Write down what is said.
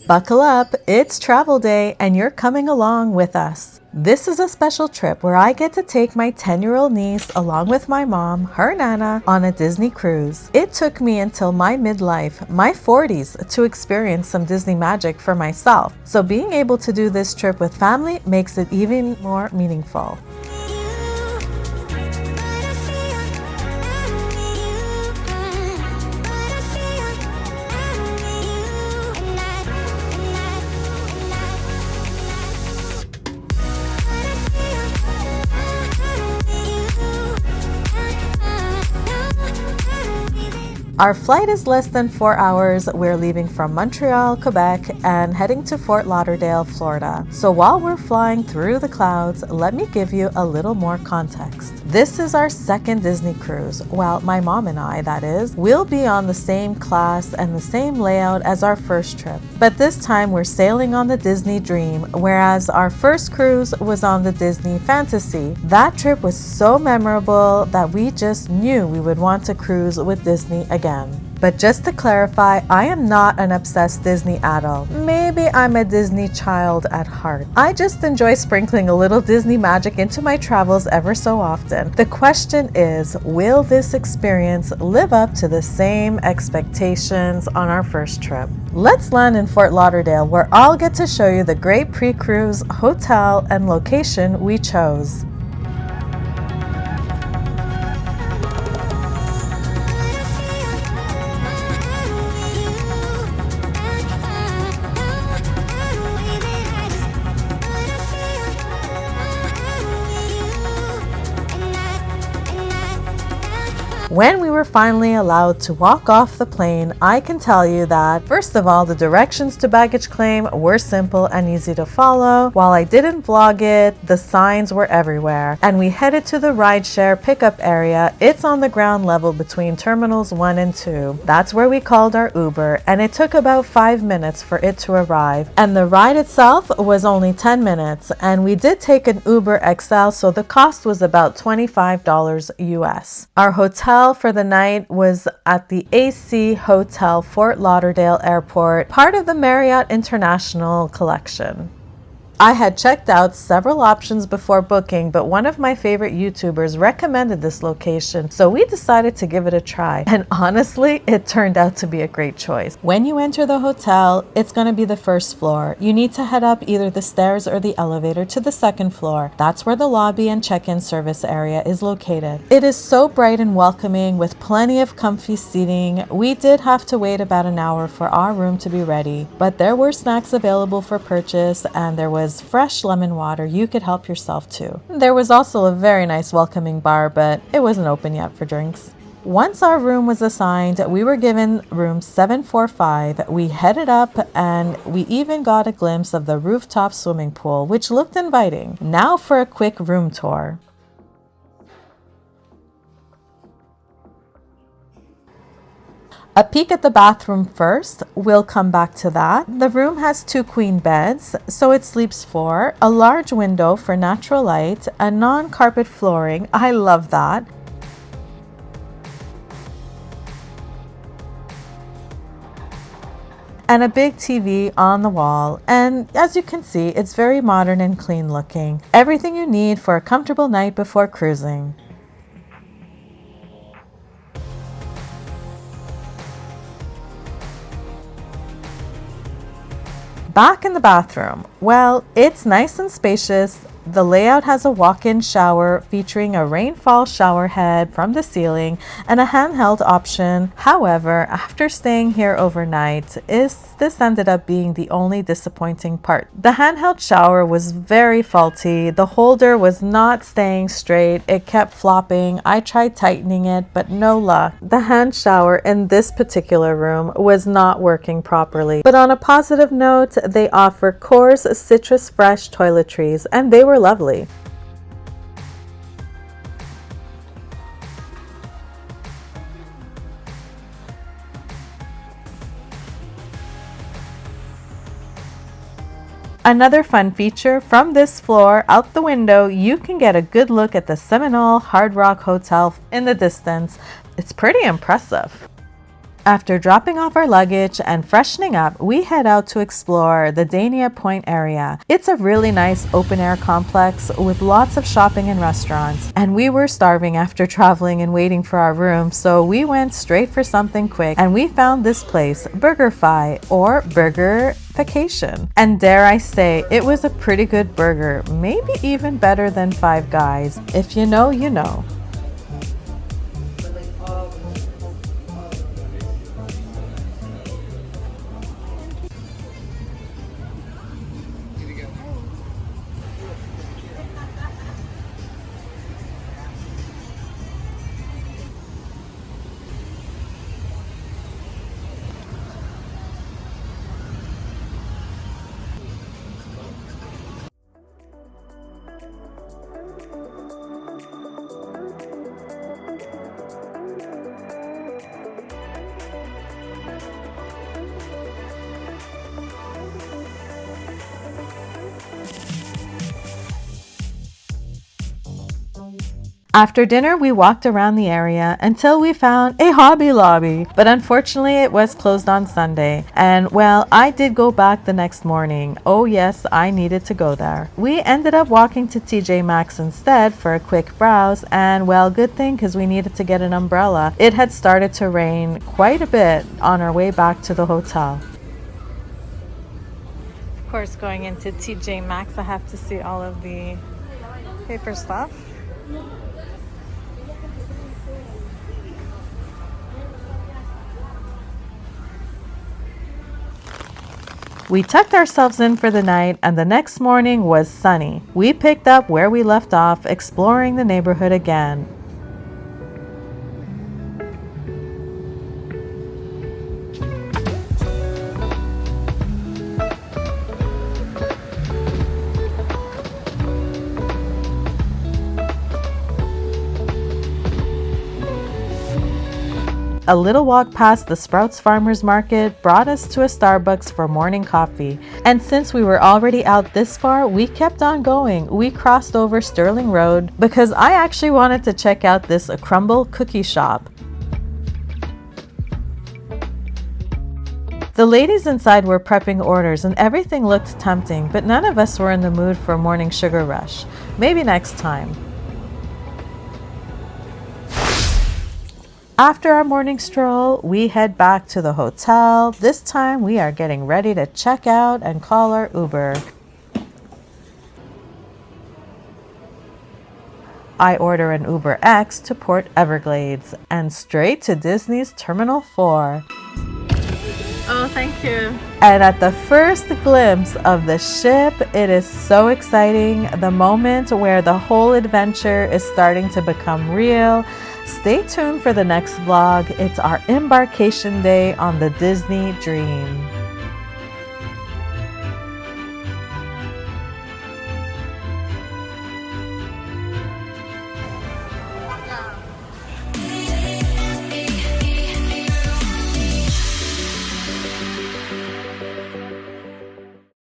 Buckle up, it's travel day and you're coming along with us. This is a special trip where I get to take my 10-year-old niece along with my mom, her nana, on a Disney cruise. It took me until my midlife, my 40s, to experience some Disney magic for myself. So being able to do this trip with family makes it even more meaningful. Our flight is less than 4 hours. We're leaving from Montreal, Quebec, and heading to Fort Lauderdale, Florida. So while we're flying through the clouds, let me give you a little more context. This is our second Disney cruise. Well, my mom and I, that is, will be on the same class and the same layout as our first trip. But this time we're sailing on the Disney Dream, whereas our first cruise was on the Disney Fantasy. That trip was so memorable that we just knew we would want to cruise with Disney again. But just to clarify, I am not an obsessed Disney adult. Maybe I'm a Disney child at heart. I just enjoy sprinkling a little Disney magic into my travels ever so often. The question is, will this experience live up to the same expectations on our first trip? Let's land in Fort Lauderdale, where I'll get to show you the great pre-cruise hotel and location we chose. When we were finally allowed to walk off the plane, I can tell you that, first of all, the directions to baggage claim were simple and easy to follow. While I didn't vlog it, the signs were everywhere. And we headed to the rideshare pickup area. It's on the ground level between terminals 1 and 2. That's where we called our Uber, and it took about 5 minutes for it to arrive. And the ride itself was only 10 minutes, and we did take an Uber XL, so the cost was about $25 US. Our hotel for the night was at the AC Hotel Fort Lauderdale Airport, part of the Marriott International Collection. I had checked out several options before booking, but one of my favorite YouTubers recommended this location, so we decided to give it a try. And honestly, it turned out to be a great choice. When you enter the hotel, it's going to be the first floor. You need to head up either the stairs or the elevator to the second floor. That's where the lobby and check-in service area is located. It is so bright and welcoming with plenty of comfy seating. We did have to wait about an hour for our room to be ready, but there were snacks available for purchase, and there was fresh lemon water you could help yourself to. There was also a very nice welcoming bar, but it wasn't open yet for drinks. Once our room was assigned, we were given room 745. We headed up and we even got a glimpse of the rooftop swimming pool, which looked inviting. Now for a quick room tour. A peek at the bathroom first, we'll come back to that. The room has 2 queen beds, so it sleeps 4, a large window for natural light, a non-carpet flooring, I love that. And a big TV on the wall, and as you can see, it's very modern and clean looking. Everything you need for a comfortable night before cruising. Back in the bathroom, well, it's nice and spacious. The layout has a walk-in shower featuring a rainfall shower head from the ceiling and a handheld option. However, after staying here overnight, this ended up being the only disappointing part. The handheld shower was very faulty. The holder was not staying straight. It kept flopping. I tried tightening it, but no luck. The hand shower in this particular room was not working properly. But on a positive note, they offer Coors Citrus Fresh toiletries, and they were lovely. Another fun feature, from this floor out the window, you can get a good look at the Seminole Hard Rock Hotel in the distance. It's pretty impressive. After dropping off our luggage and freshening up, we head out to explore the Dania Pointe area. It's a really nice open-air complex with lots of shopping and restaurants, and we were starving after traveling and waiting for our room, so we went straight for something quick, and we found this place, BurgerFi, or BurgerFication. And dare I say, it was a pretty good burger, maybe even better than Five Guys. If you know, you know. After dinner, we walked around the area until we found a Hobby Lobby, but unfortunately it was closed on Sunday. And well, I did go back the next morning. Oh yes, I needed to go there. We ended up walking to TJ Maxx instead for a quick browse, and well, good thing because we needed to get an umbrella. It had started to rain quite a bit on our way back to the hotel. Of course, going into TJ Maxx, I have to see all of the paper stuff. We tucked ourselves in for the night, and the next morning was sunny. We picked up where we left off, exploring the neighborhood again. A little walk past the Sprouts Farmers Market brought us to a Starbucks for morning coffee. And since we were already out this far, we kept on going. We crossed over Sterling Road because I actually wanted to check out this Crumbl cookie shop. The ladies inside were prepping orders and everything looked tempting, but none of us were in the mood for a morning sugar rush. Maybe next time. After our morning stroll, we head back to the hotel. This time we are getting ready to check out and call our Uber. I order an Uber X to Port Everglades and straight to Disney's Terminal 4. Oh, thank you. And at the first glimpse of the ship, it is so exciting. The moment where the whole adventure is starting to become real. Stay tuned for the next vlog. It's our embarkation day on the Disney Dream.